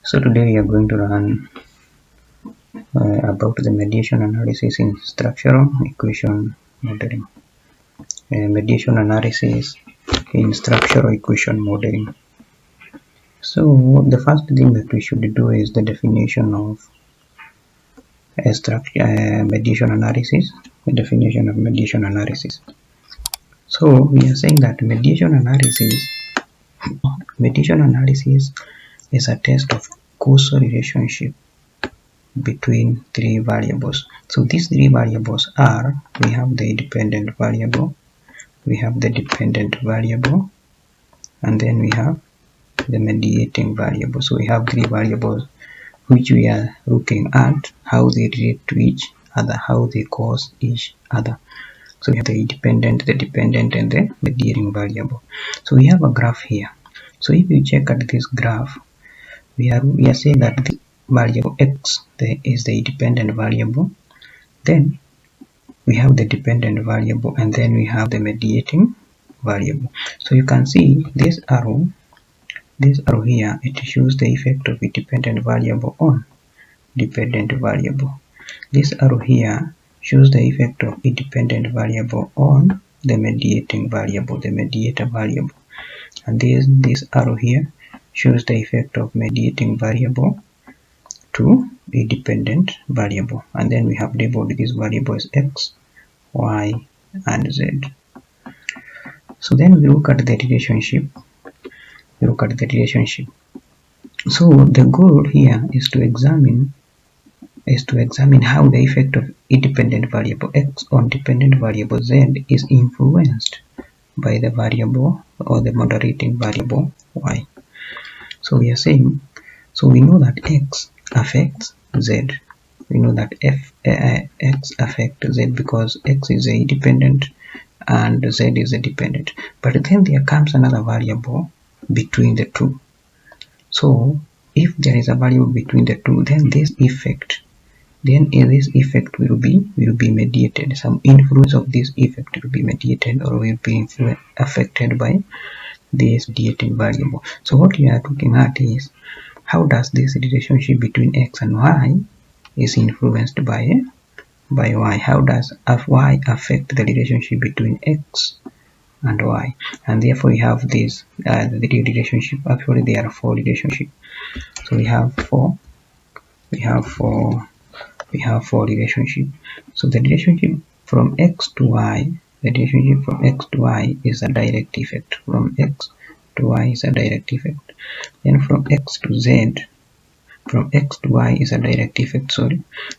So today we are going to learn about the mediation analysis in structural equation modeling. Mediation analysis in structural equation modeling. So the first thing that we should do is the definition of mediation analysis. The definition of mediation analysis. So we are saying that mediation analysis is a test of causal relationship between three variables. So these three variables are, we have the dependent variable, we have the dependent variable, and then we have the mediating variable. So we have three variables which we are looking at how they relate to each other, how they cause each other. So we have the dependent, and the mediating variable. So we have a graph here. So if you check at this graph, we are saying that the variable x is the dependent variable, then we have the dependent variable, and then we have the mediating variable. So you can see this arrow here, it shows the effect of a dependent variable on dependent variable. This arrow here shows the effect of a dependent variable on the mediating variable, the mediator variable, and this arrow here shows the effect of mediating variable to a dependent variable, and then we have labeled this variable as x, y, and z. So then we look at the relationship. So the goal here is to examine how the effect of a dependent variable x on dependent variable z is influenced by the variable or the moderating variable y. So we are saying, so we know that x affects z. We know that x affects z because x is a dependent and z is a dependent. But then there comes another variable between the two. So if there is a variable between the two, then this effect will be mediated. Some influence of this effect will be mediated or will be affected by this mediating variable. So what we are looking at is how does this relationship between x and y is influenced by y. How does y affect the relationship between x and y? And therefore we have this the relationship. Actually there are four relationships. So we have four relationships. So the relationship from x to y, is a direct effect. From x to y is a direct effect. Then from x to y is a direct effect,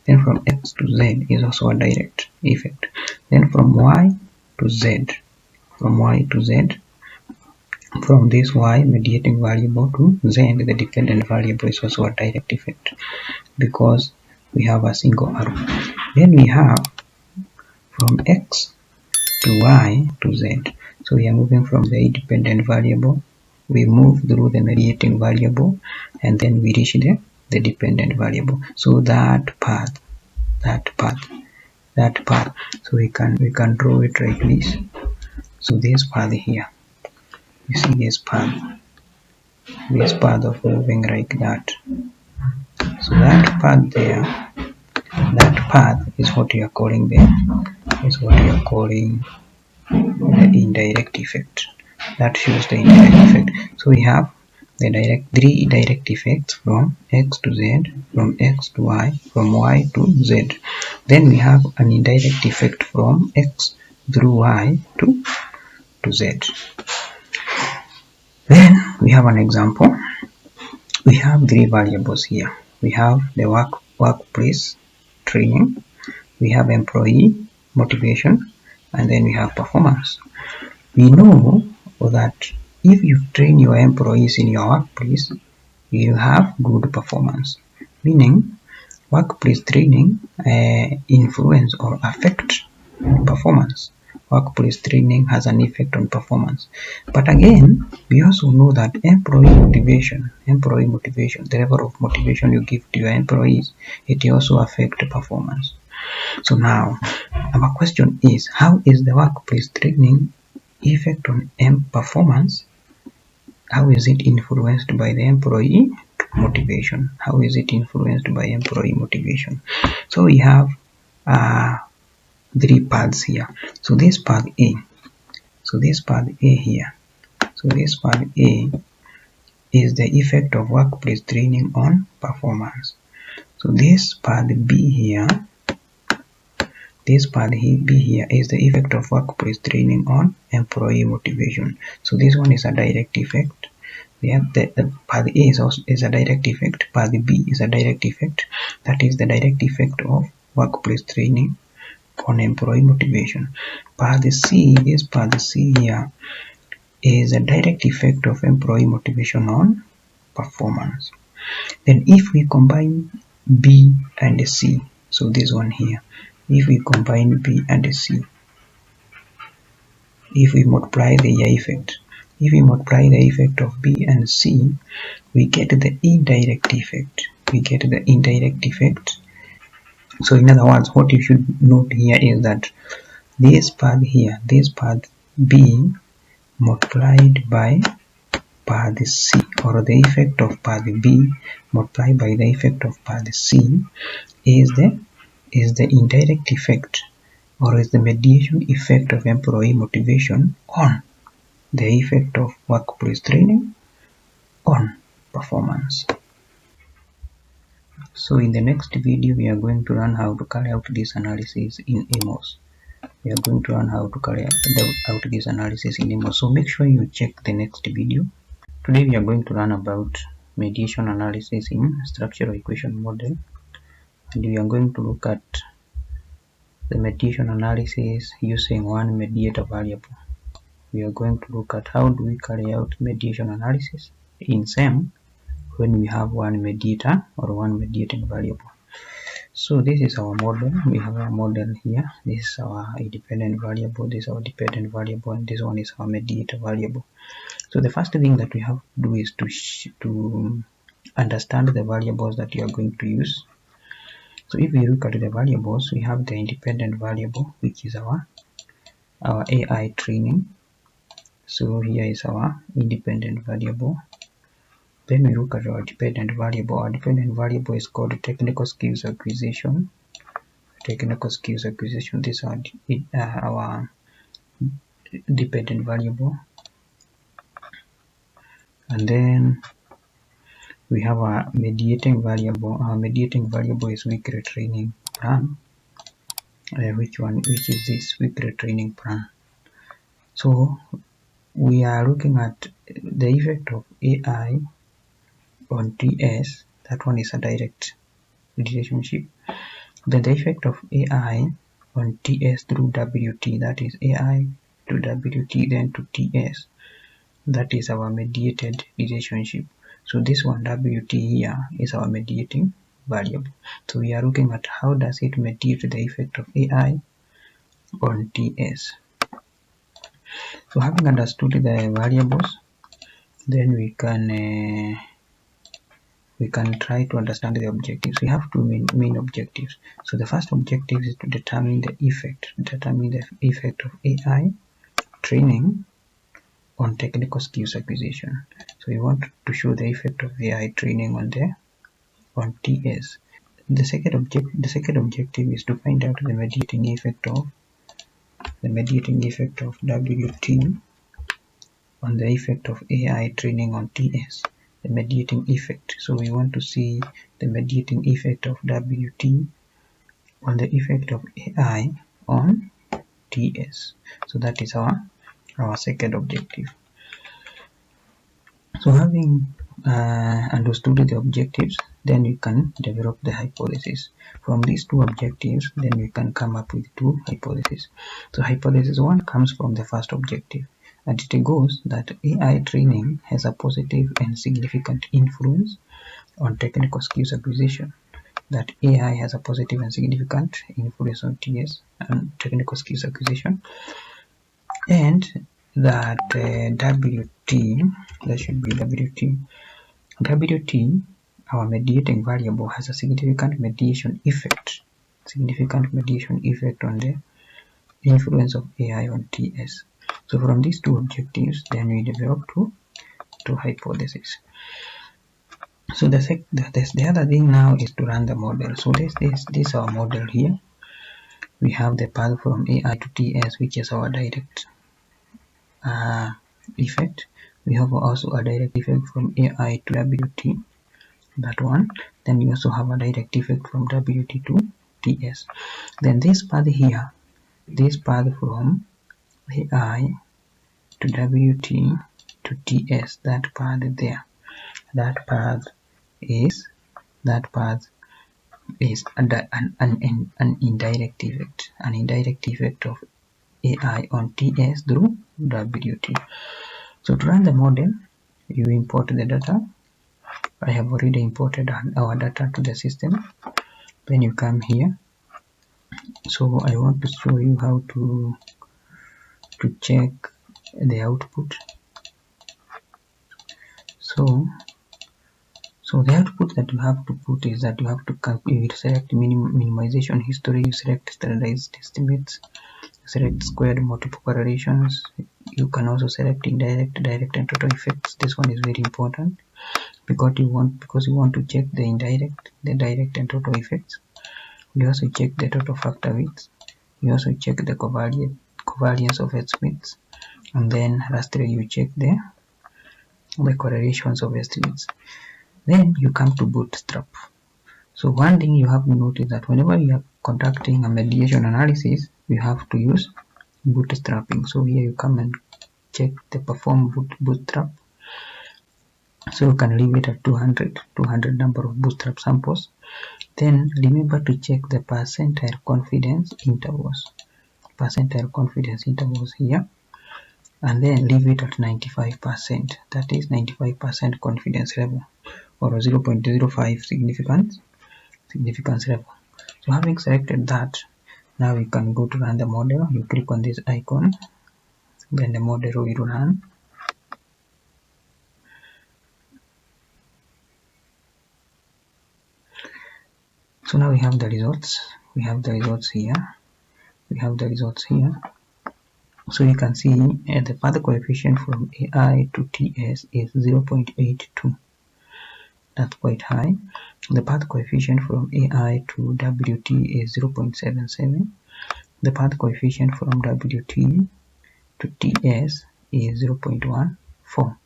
Then from x to z is also a direct effect. Then from y to z, from this y mediating variable to z, the dependent variable, is also a direct effect because we have a single arrow. Then we have from x to y to z. So we are moving from the dependent variable, we move through the mediating variable, and then we reach the dependent variable. So that path. So we can draw it like this. So this path here, you see this path of moving like that. So that path there, is what we are calling the indirect effect. That shows the indirect effect. So we have the three direct effects from x to z, from x to y, from y to z. Then we have an indirect effect from x through y to z. Then we have an example. We have three variables here. We have the workplace training, we have employee motivation, and then we have performance. We know that if you train your employees in your workplace, you have good performance, meaning workplace training influence or affect performance. Workplace training has an effect on performance. But again, we also know that employee motivation, the level of motivation you give to your employees, it also affects performance. So now our question is, how is the workplace training effect on performance? How is it influenced by the employee motivation. How is it influenced by employee motivation? So we have three paths here. So this path A, here, so this path A is the effect of workplace training on performance. So this path B here, is the effect of workplace training on employee motivation. So this one is a direct effect. We have the path A is a direct effect, path B is a direct effect. That is the direct effect of workplace training on employee motivation. Path C here is a direct effect of employee motivation on performance. Then if we combine B and C, so this one here, if we combine B and C, if we multiply the effect, of B and C, we get the indirect effect. So in other words, what you should note here is that this path here, this path B multiplied by path C, or the effect of path B multiplied by the effect of path C, is the indirect effect, or is the mediation effect of employee motivation on the effect of workplace training on performance. So in the next video, we are going to learn how to carry out this analysis in AMOS. So make sure you check the next video. Today we are going to learn about mediation analysis in structural equation model, and we are going to look at the mediation analysis using one mediator variable. We are going to look at how do we carry out mediation analysis in SEM when we have one mediator or one mediating variable. So this is our model. We have our model here. This is our independent variable, this is our dependent variable, and this one is our mediator variable. So the first thing that we have to do is to understand the variables that you are going to use. So if we look at the variables, we have the independent variable, which is our AI training. So here is our independent variable. Then we look at our dependent variable. Our dependent variable is called technical skills acquisition. This is our dependent variable. And then we have our mediating variable. Our mediating variable is weekly training plan. Which is this weekly training plan? So we are looking at the effect of AI on TS. That one is a direct relationship. Then the effect of AI on TS through WT, that is AI to WT then to TS, that is our mediated relationship. So this one WT here is our mediating variable. So we are looking at how does it mediate the effect of AI on TS. So having understood the variables, then we can try to understand the objectives. We have two main objectives. So the first objective is to determine the effect of AI training on technical skills acquisition. So we want to show the effect of AI training on TS. The second objective is to find out the mediating effect of WT on the effect of AI training on TS. The mediating effect. So we want to see the mediating effect of WT on the effect of AI on TS. So that is our second objective. So having understood the objectives, then we can develop the hypothesis. From these two objectives, then we can come up with two hypotheses. So hypothesis 1 comes from the first objective, and it goes that AI training has a positive and significant influence on technical skills acquisition. That AI has a positive and significant influence on TS and technical skills acquisition, and that WT, that should be WT, our mediating variable, has a significant mediation effect on the influence of AI on TS. So from these two objectives, then we develop two hypotheses. So the other thing now is to run the model. So this is our model here. We have the path from AI to TS, which is our direct effect. We have also a direct effect from AI to WT, that one. Then we also have a direct effect from WT to TS. Then this path here, this path from AI to WT to TS, that path there, that path is an indirect effect of AI on TS through WT. So to run the model, you import the data. I have already imported our data to the system. Then you come here. So I want to show you how to check the output. So the output that you have to put is that you have to select minimization history, you select standardized estimates, select squared multiple correlations. You can also select indirect, direct, and total effects. This one is very important because you want to check the indirect, the direct, and total effects. You also check the total factor weights. You also check the covariance of estimates, and then lastly you check the correlations of estimates. Then you come to bootstrap. So one thing you have to notice that whenever you are conducting a mediation analysis, you have to use bootstrapping. So here you come and check the perform bootstrap. So you can leave it at 200 number of bootstrap samples. Then remember to check the percentile confidence intervals. Here, and then leave it at 95%. That is 95% confidence level, or 0.05 significance level. So having selected that, now you can go to run the model. You click on this icon, then the model will run. So now we have the results. Here. So you can see the path coefficient from AI to TS is 0.82. That's quite high. The path coefficient from AI to WT is 0.77. The path coefficient from WT to TS is 0.14.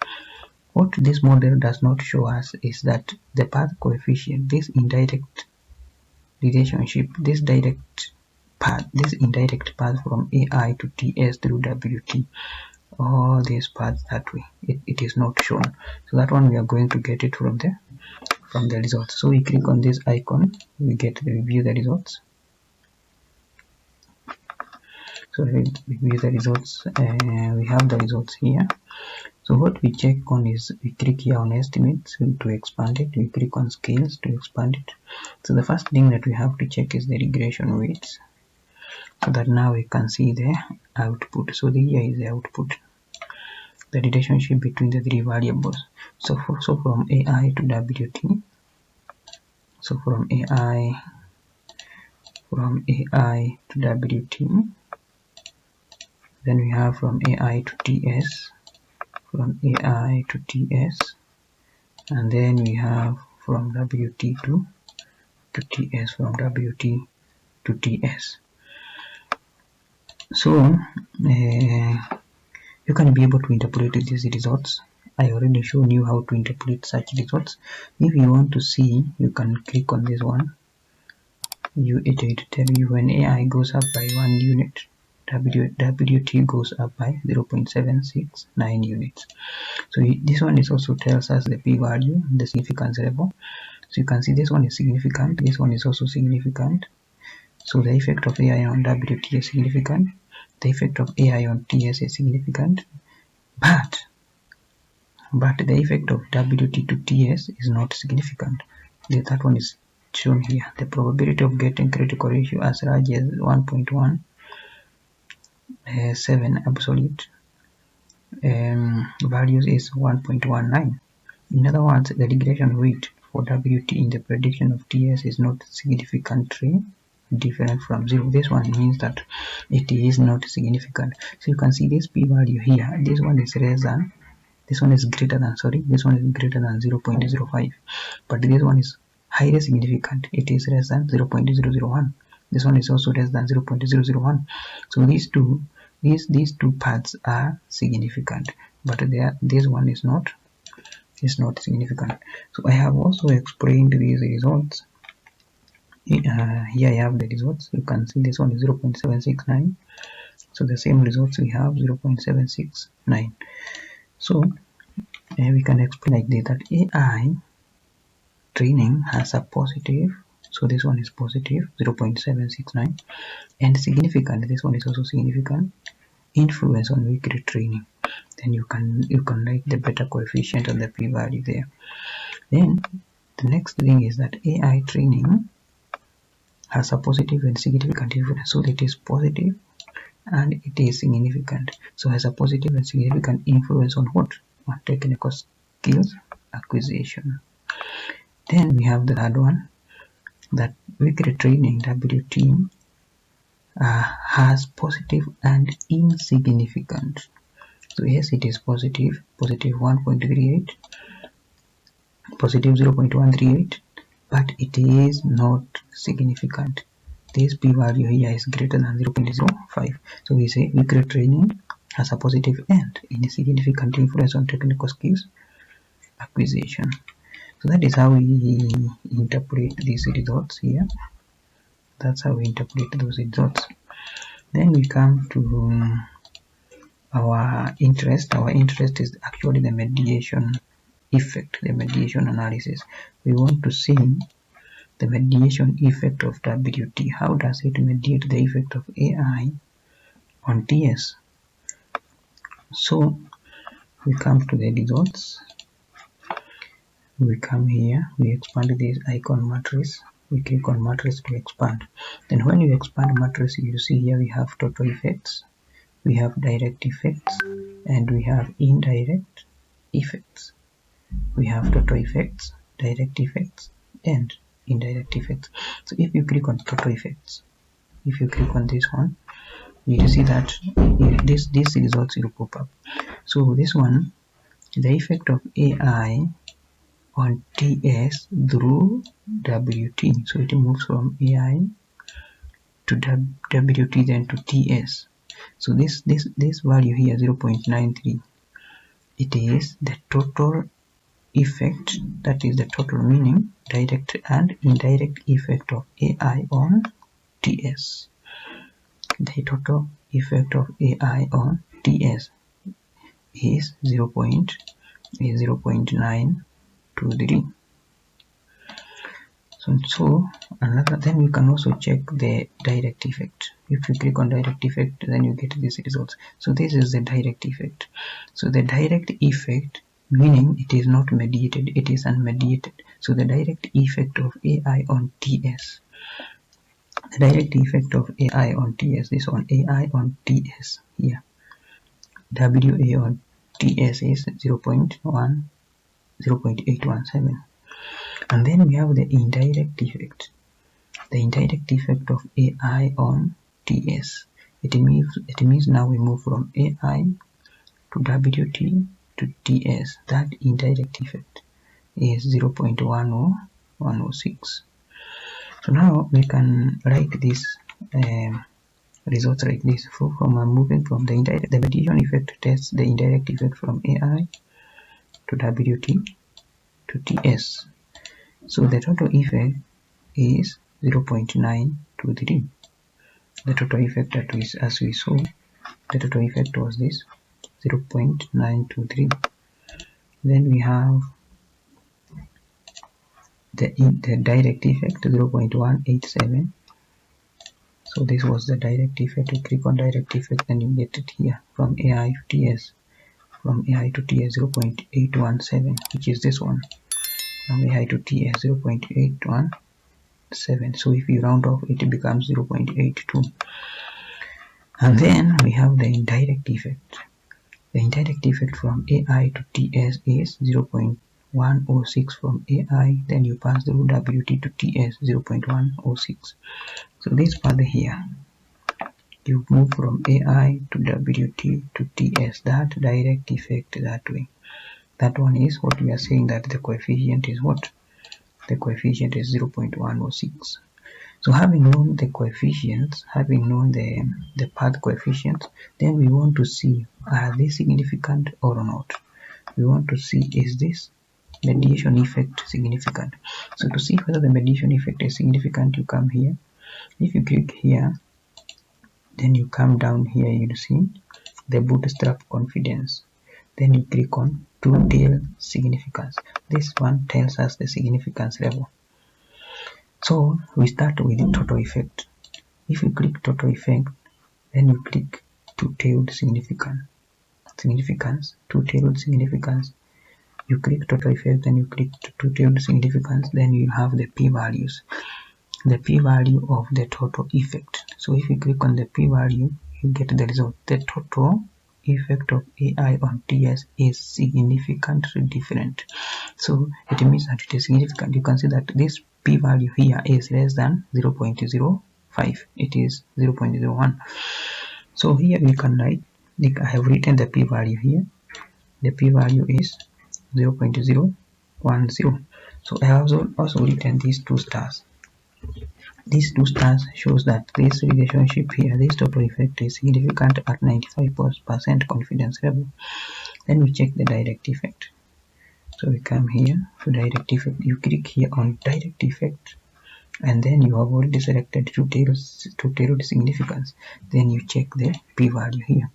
What this model does not show us is that the path coefficient, this indirect relationship, this indirect path from AI to TS through WT, all these paths that way, it is not shown. So that one we are going to get it from the results. So we click on this icon, we get to review the results. So we review the results, we have the results here. So what we check on is, we click here on estimates to expand it, we click on scales to expand it. So the first thing that we have to check is the regression weights, so that now we can see the output. So here is the output, the relationship between the three variables. So from AI to WT, so from AI to WT, then we have from AI to TS, and then we have from WT to TS, from WT to TS. So you can be able to interpolate these results. I already shown you how to interpolate such results. If you want to see, you can click on this one. It will tell you when AI goes up by 1 unit, WT goes up by 0.769 units. So this one is also tells us the p-value, the significance level. So you can see this one is significant, this one is also significant. So the effect of AI on WT is significant, the effect of AI on TS is significant, but the effect of WT to TS is not significant. That one is shown here. The probability of getting critical ratio as large as 1.17 absolute values is 1.19. In other words, the regression weight for WT in the prediction of TS is not significantly different from 0. This one means that it is not significant. So you can see this p-value here. This one is less than this one is greater than, this one is greater than 0.05, but this one is highly significant. It is less than 0.001. This one is also less than 0.001. So these two parts are significant, but this one is not significant. So I have also explained these results. Here I have the results. You can see this one is 0.769. So the same results we have 0.769. So we can explain like this, that AI training has a positive, so this one is positive 0.769, and significant, this one is also significant, influence on weekly training. Then you can write the beta coefficient and the p-value there. Then the next thing is that AI training has a positive and significant influence. So it is positive and it is significant. So has a positive and significant influence on what? On technical skills acquisition. Then we have the third one, that weekly training WT has positive and insignificant. So yes, it is positive 1.38, positive 0.138, but it is not significant. This p-value here is greater than 0.05. So we say weekly training has a positive and insignificant influence on technical skills acquisition. So that is how we interpret these results here. That's how we interpret those results. Then we come to our interest. Our interest is actually the mediation effect, the mediation analysis. We want to see the mediation effect of WT. How does it mediate the effect of AI on TS? So we come to the results. We come here, we expand this icon matrix, we click on matrix to expand. Then when you expand matrix, you see here we have total effects, we have direct effects, and we have indirect effects. We have total effects, direct effects, and indirect effects. So if you click on total effects, if you click on this one, you see that these results will pop up. So this one, the effect of AI on TS through WT. So it moves from AI to WT, then to TS. So this value here, 0.93, it is the total effect, that is the total meaning, direct and indirect effect of AI on TS. The total effect of AI on TS is 0.923. So another, then we can also check the direct effect. If you click on direct effect, then you get these results. So this is the direct effect. So the direct effect, meaning it is not mediated, it is unmediated. So the direct effect of AI on TS, the direct effect of AI on TS, this one, AI on TS here, WA on TS is 0.817. And then we have the indirect effect. The indirect effect of AI on TS. It means now we move from AI to WT to TS. That indirect effect is 0.10106. So now we can write this results like this. From moving from the mediation effect tests the indirect effect from AI to WT to TS. So the total effect is 0.923. The total effect that is, as we saw, the total effect was this 0.923. Then we have the direct effect 0.187. So this was the direct effect. You click on direct effect and you get it here from AI to TS. From AI to TS 0.817, which is this one. From AI to TS 0.817. So if you round off, it becomes 0.82. And then we have the indirect effect. The indirect effect from AI to TS is 0.106 from AI. Then you pass through WT to TS 0.106. So this part here, you move from AI to WT to TS, that direct effect that way. That one is what we are saying, that the coefficient is what? The coefficient is 0.106. So having known the coefficients, having known the path coefficients, then we want to see, are they significant or not? We want to see, is this mediation effect significant? So to see whether the mediation effect is significant, you come here. If you click here, then you come down here, you'll see the bootstrap confidence. Then you click on two-tail significance. This one tells us the significance level. So we start with the total effect. If you click total effect, then you click two-tailed significance, two-tailed significance. You click total effect, then you click two-tailed significance, then you have the p-values, the p-value of the total effect. So if you click on the p-value, you get the result. The total effect of AI on TS is significantly different. So it means that it is significant. You can see that this p-value here is less than 0.05. It is 0.01. So here we can write, like I have written the p-value here. The p-value is 0.010. So I have also written these two stars. These two stars shows that this relationship here, this total effect, is significant at 95% confidence level. Then we check the direct effect. So we come here for direct effect. You click here on direct effect, and then you have already selected two-tailed significance. Then you check the p-value here.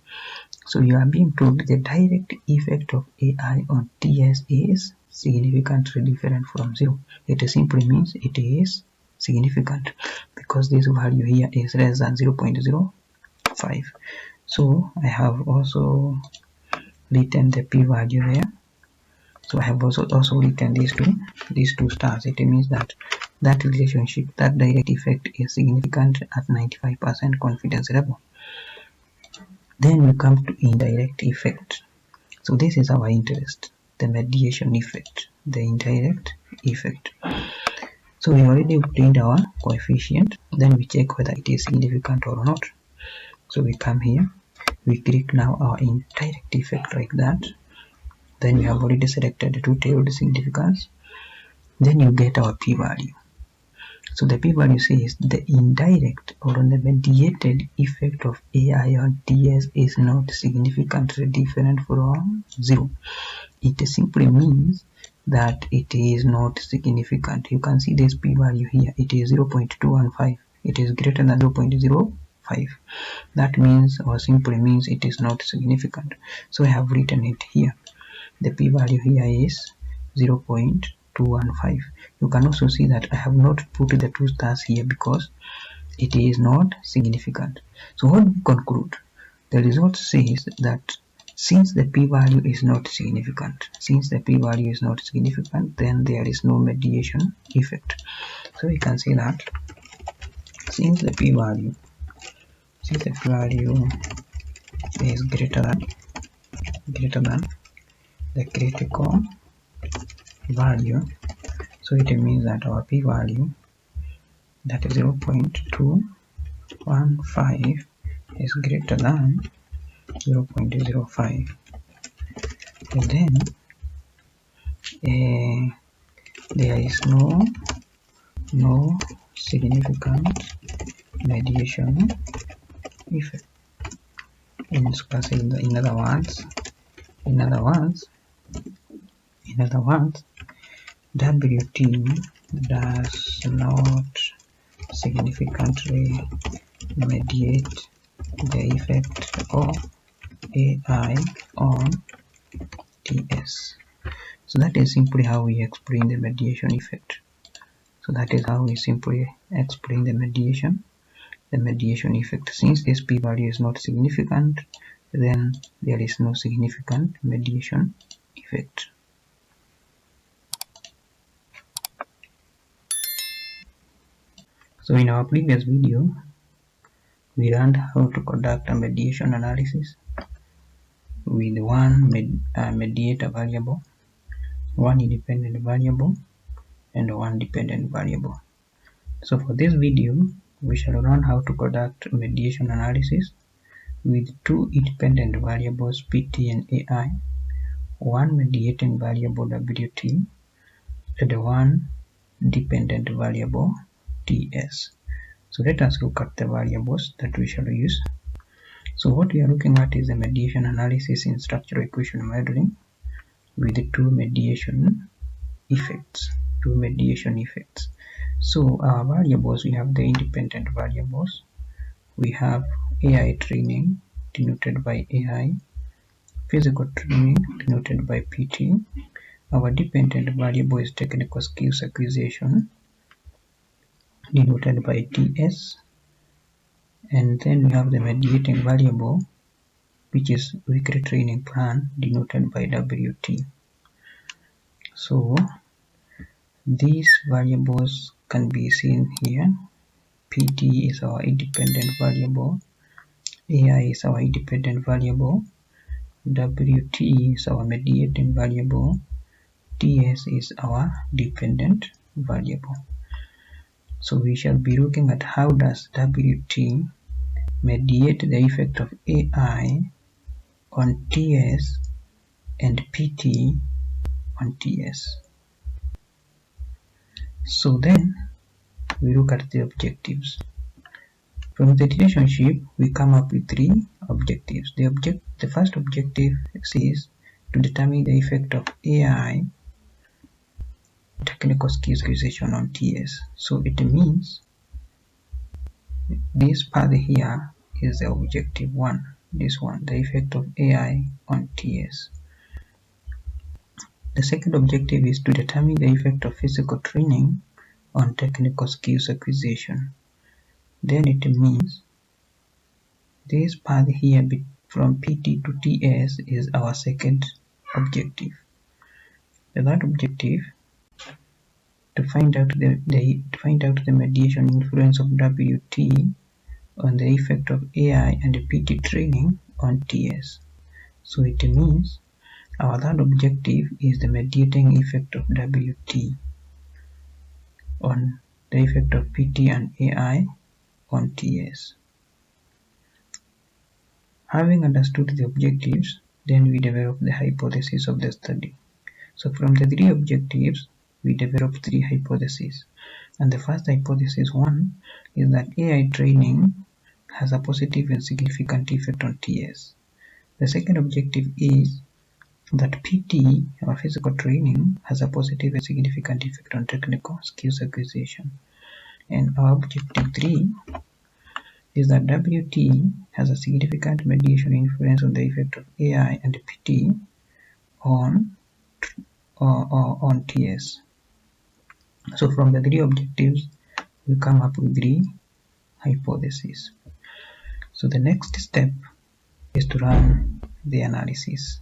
So you are being told the direct effect of AI on TS is significantly different from 0. It simply means it is significant because this value here is less than 0.05. So I have also written the p-value there. So I have also written these two stars. It means that relationship, that direct effect, is significant at 95% confidence level. Then we come to indirect effect. So this is our interest, the mediation effect, the indirect effect. So we already obtained our coefficient. Then we check whether it is significant or not. So we come here, we click now our indirect effect like that. Then we have already selected the two-tailed significance. Then you get our p-value. So the p-value says the indirect or the mediated effect of AI on TS is not significantly different from 0. It simply means that it is not significant. You can see this p-value here. It is 0.215. It is greater than 0.05. That means, or simply means, it is not significant. So I have written it here. The p-value here is 0.215. You can also see that I have not put the two stars here because it is not significant. So what we conclude? The result says that since the p-value is not significant, then there is no mediation effect. So we can say that since the p-value is greater than the critical value, so it means that our p-value, that is 0.215, is greater than 0.05. Then there is no significant mediation effect. In other words, WT does not significantly mediate the effect of AI on TS. So that is simply how we explain the mediation effect. So that is how we simply explain the mediation effect. Since this p-value is not significant, then there is no significant mediation effect. So in our previous video, we learned how to conduct a mediation analysis with one mediator variable, one independent variable, and one dependent variable. So for this video, we shall learn how to conduct mediation analysis with two independent variables, PT and AI, one mediating variable WT and one dependent variable TS. So let us look at the variables that we shall use. So what we are looking at is the mediation analysis in structural equation modeling with two mediation effects. So our variables, we have the independent variables. We have AI training denoted by AI, physical training denoted by PT. Our dependent variable is technical skills acquisition denoted by TS, and then we have the mediating variable, which is weekly training plan denoted by WT. So these variables can be seen here. PT is our independent variable, AI is our independent variable, WT is our mediating variable, TS is our dependent variable. So we shall be looking at how does WT mediate the effect of AI on TS and PT on TS. So then we look at the objectives. From the relationship, we come up with three objectives. The first objective is to determine the effect of AI technical skills acquisition on TS. So it means this part here is the objective one. This one, the effect of AI on TS. The second objective is to determine the effect of physical training on technical skills acquisition. Then it means this path here from PT to TS is our second objective. The third objective, to find out the mediation influence of WT on the effect of AI and PT training on TS. So it means our third objective is the mediating effect of WT on the effect of PT and AI on TS. Having understood the objectives, then we develop the hypothesis of the study. So from the three objectives, we develop three hypotheses. And the first hypothesis one is that AI training has a positive and significant effect on TS. The second objective is that PT, or physical training, has a positive and significant effect on technical skills acquisition. And our objective 3 is that WT has a significant mediation influence on the effect of AI and PT on TS. So from the three objectives, we come up with three hypotheses. So the next step is to run the analysis.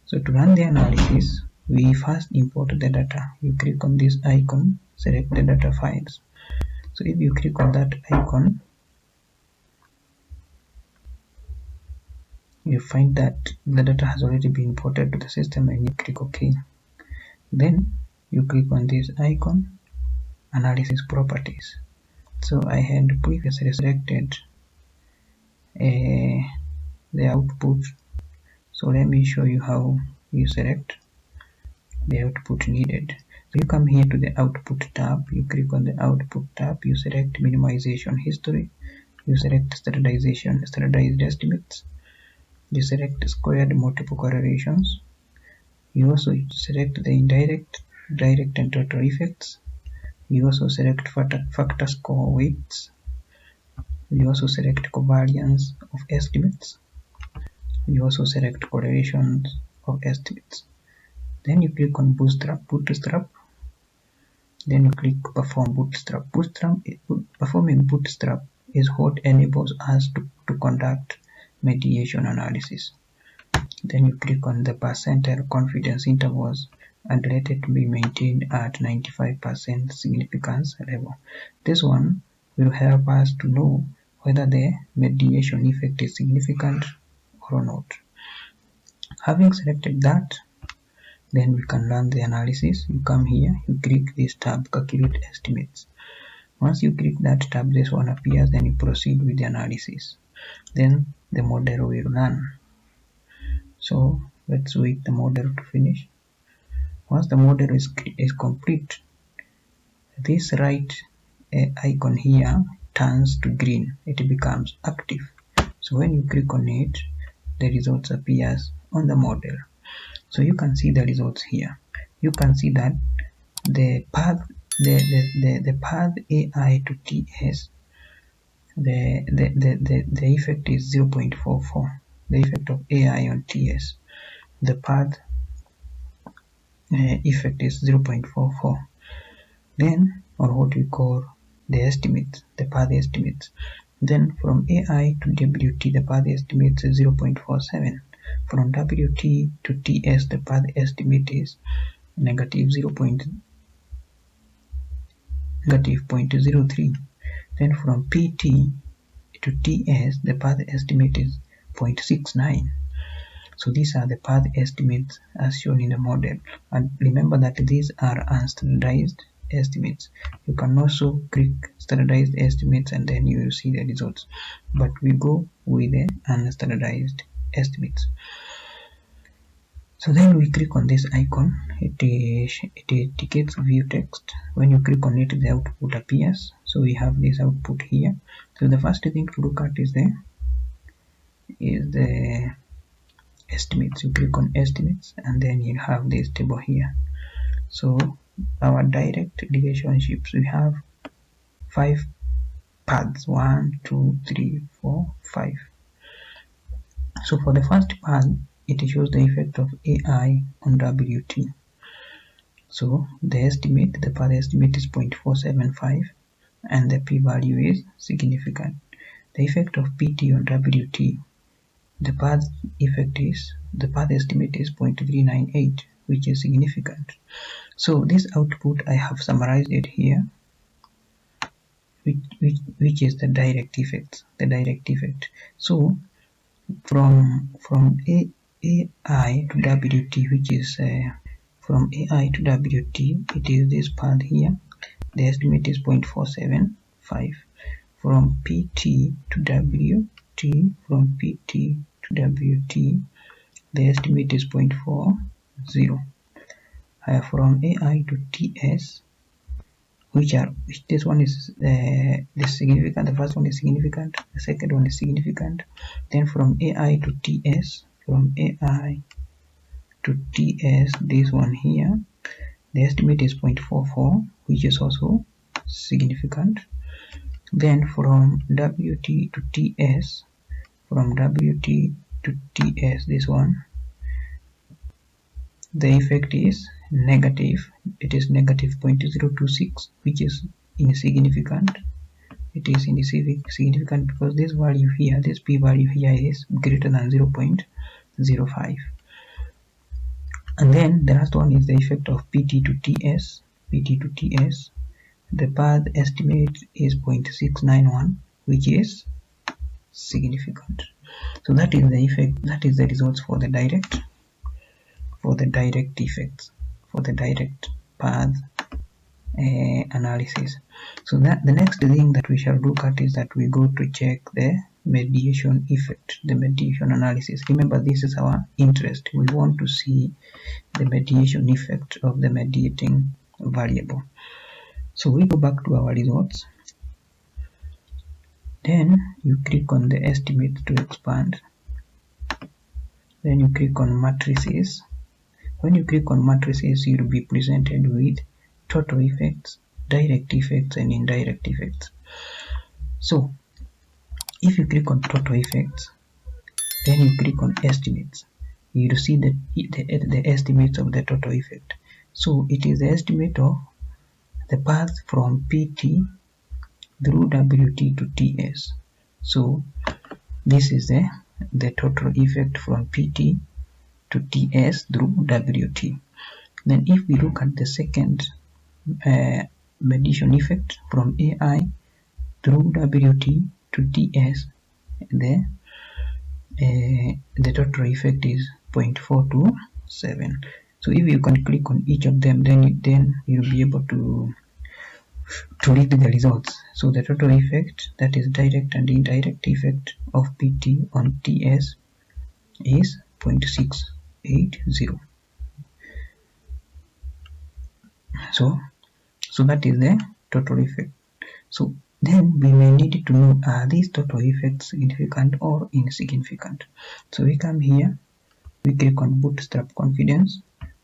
So to run the analysis, we first import the data. You click on this icon, select the data files. So if you click on that icon, you find that the data has already been imported to the system, and you click OK. Then you click on this icon, analysis properties. So I had previously selected the output. So let me show you how you select the output needed. So you come here to the output tab, you click on the output tab, you select minimization history, you select standardization, standardized estimates, you select squared multiple correlations, you also select the indirect, direct and total effects, you also select factor score weights, you also select covariance of estimates, you also select correlations of estimates. Then you click on bootstrap, then you click perform bootstrap. Performing bootstrap is what enables us to conduct mediation analysis. Then you click on the percentile confidence intervals and let it be maintained at 95% significance level. This one will help us to know whether the mediation effect is significant or not. Having selected that, then we can run the analysis. You come here, you click this tab, calculate estimates. Once you click that tab, this one appears, then you proceed with the analysis. Then the model will run. So Let's wait the model to finish. Once the model is complete, this right icon here turns to green. It becomes active. So when you click on it, the results appears on the model. So you can see the results here. You can see that the path path AI to TS, the effect is 0.44. The effect of AI on TS, the path effect is 0.44. Then, or what we call the estimates, the path estimates. Then from AI to WT, the path estimate is 0.47. From WT to TS, the path estimate is negative 0.03. Then from PT to TS, the path estimate is 0.69. So these are the path estimates as shown in the model. And remember that these are unstandardized estimates. You can also click standardized estimates and then you will see the results. But we go with the unstandardized estimates. So then we click on this icon. It indicates view text. When you click on it, the output appears. So we have this output here. So the first thing to look at is the estimates. You click on estimates and then you have this table here. So our direct relationships, we have 5 paths, 1 2 3 4 5. So for the first path, it shows the effect of AI on WT. So the estimate, the path estimate is 0.475 and the p-value is significant. The effect of PT on WT, the path estimate is 0.398, which is significant. So this output I have summarized it here, which is the direct effect. So from AI to WT, which is from AI to WT, it is this path here. The estimate is 0.475. From PT to WT, from PT to WT, the estimate is 0.40. From AI to TS, which this one is significant. The first one is significant. The second one is significant. Then from AI to TS, this one here, the estimate is 0.44, which is also significant. Then from WT to TS, this one, the effect is negative. It is negative 0.026, which is insignificant. It is insignificant because this value here, this p-value here is greater than 0.05. And then the last one is the effect of PT to TS. The path estimate is 0.691, which is significant. So that is the effect. That is the results for the direct effects, for the direct path analysis. So that the next thing that we shall look at is that we go to check the mediation effect, the mediation analysis. Remember, this is our interest. We want to see the mediation effect of the mediating variable. So we go back to our results. Then you click on the estimate to expand. Then you click on matrices. When you click on matrices, you will be presented with total effects, direct effects, and indirect effects. So if you click on total effects, then you click on estimates, you will see the estimates of the total effect. So it is the estimate of the path from PT through WT to TS. So this is the total effect from PT to TS through WT. Then if we look at the second mediation effect from AI through WT to TS, the total effect is 0.427. So if you can click on each of them, then you'll be able to read the results. So the total effect, that is direct and indirect effect of PT on TS, is 0.6. 0.80. So that is the total effect. So then we may need to know, are these total effects significant or insignificant? So we come here, we click on bootstrap confidence,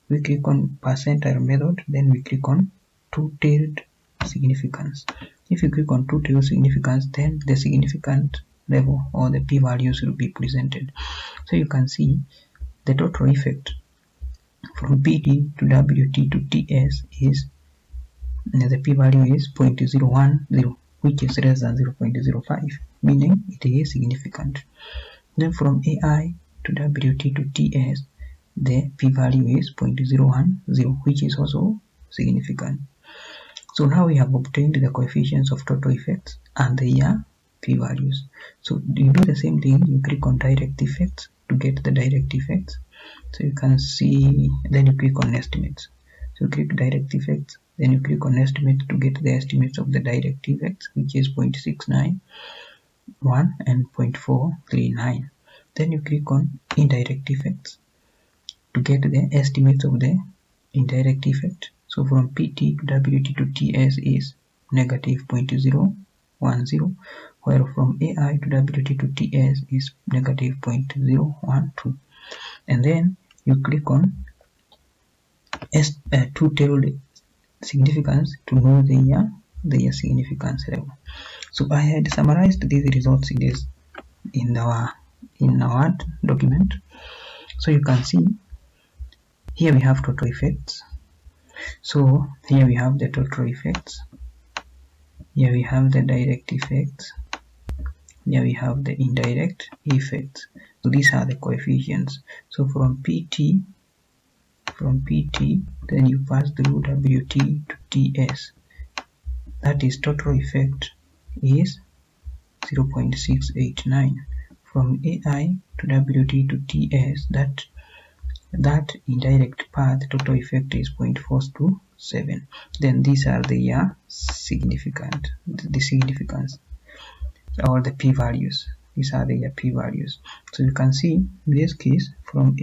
we click on percentile method, then we click on two-tailed significance. If you click on two-tailed significance, then the significant level or the p-values will be presented. So you can see the total effect from PT to WT to TS is the p-value is 0.010, which is less than 0.05, meaning it is significant. Then from AI to WT to TS, the p-value is 0.010, which is also significant. So now we have obtained the coefficients of total effects and their p-values. So you do the same thing, you click on direct effects to get the direct effects. So you can see, then you click on estimates. So you click direct effects, then you click on estimate to get the estimates of the direct effects, which is 0.691 and 0.439. Then you click on indirect effects to get the estimates of the indirect effect. So from PT to WT to TS is negative 0.010, while from AI to WT to TS is negative 0.012. And then you click on two-tailed significance to know their significance level. So I had summarized these results in our document. So you can see here we have total effects. So here we have the total effects. Here we have the direct effects. Here we have the indirect effects. So these are the coefficients. So from PT, then you pass through WT to TS. That is total effect is 0.689. From AI to WT to TS, that indirect path total effect is 0.427. Then these are the significance or the p-values. These are the p-values. So you can see in this case from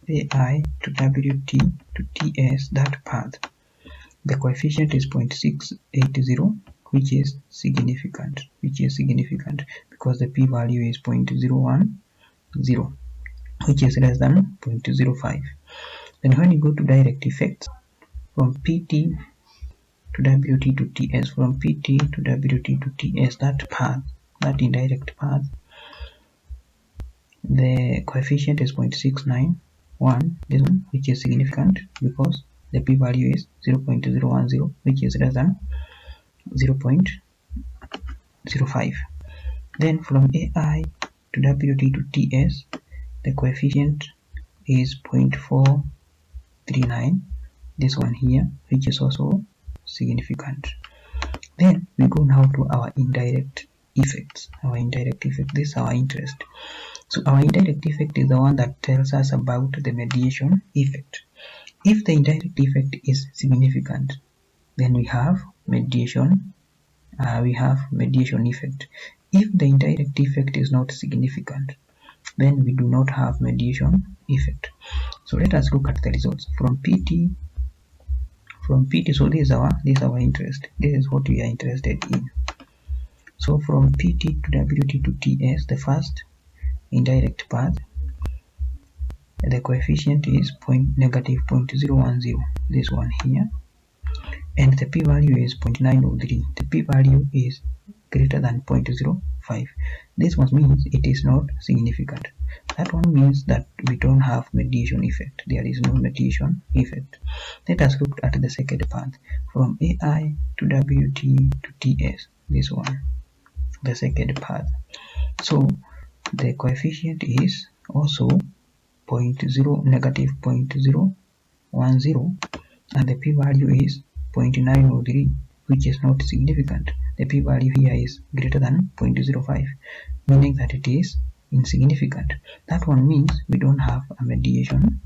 AI to WT to TS, that path, the coefficient is 0.680, which is significant because the p-value is 0.010, which is less than 0.05. Then when you go to direct effects, from PT to WT to TS, from PT to WT to TS, that path, that indirect path, the coefficient is 0.691, this one, which is significant because the p-value is 0.010, which is less than 0.05. Then from AI to WT to TS, the coefficient is 0.439, this one here, which is also significant. Then we go now to our indirect effects. This is our interest. So our indirect effect is the one that tells us about the mediation effect. If the indirect effect is significant, then we have mediation effect. If the indirect effect is not significant, then we do not have mediation effect. So let us look at the results from PT. So this is our interest. This is what we are interested in. So from PT to WT to TS, the first indirect path, the coefficient is negative 0.010, this one here, and the p-value is 0.903. The p-value is greater than 0.05. This one means it is not significant. That one means that we don't have mediation effect. There is no mediation effect. Let us look at the second path from AI to WT to TS. This one, the second path. So the coefficient is also negative 0.010, and the p-value is 0.903, which is not significant. The p-value here is greater than 0.05, meaning that it is insignificant. That one means we don't have a mediation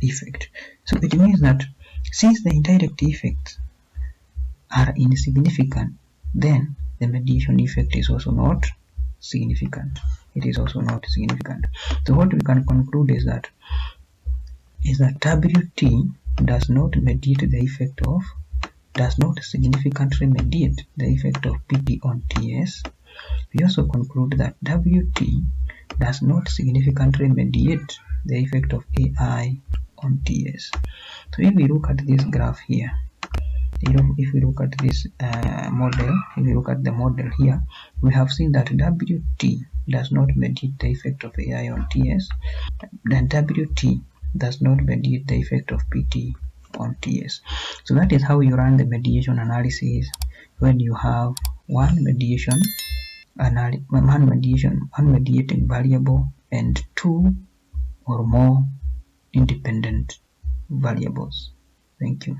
effect. So it means that since the indirect effects are insignificant, then the mediation effect is also not significant. It is also not significant. So what we can conclude is that is that WT does not significantly mediate the effect of PT on TS. We also conclude that WT does not significantly mediate the effect of AI on TS. So if we look at this graph here, if we look at this model, if we look at the model here, we have seen that WT does not mediate the effect of AI on TS, then WT does not mediate the effect of PT on TS. So that is how you run the mediation analysis when you have one mediating variable and two or more independent variables. Thank you.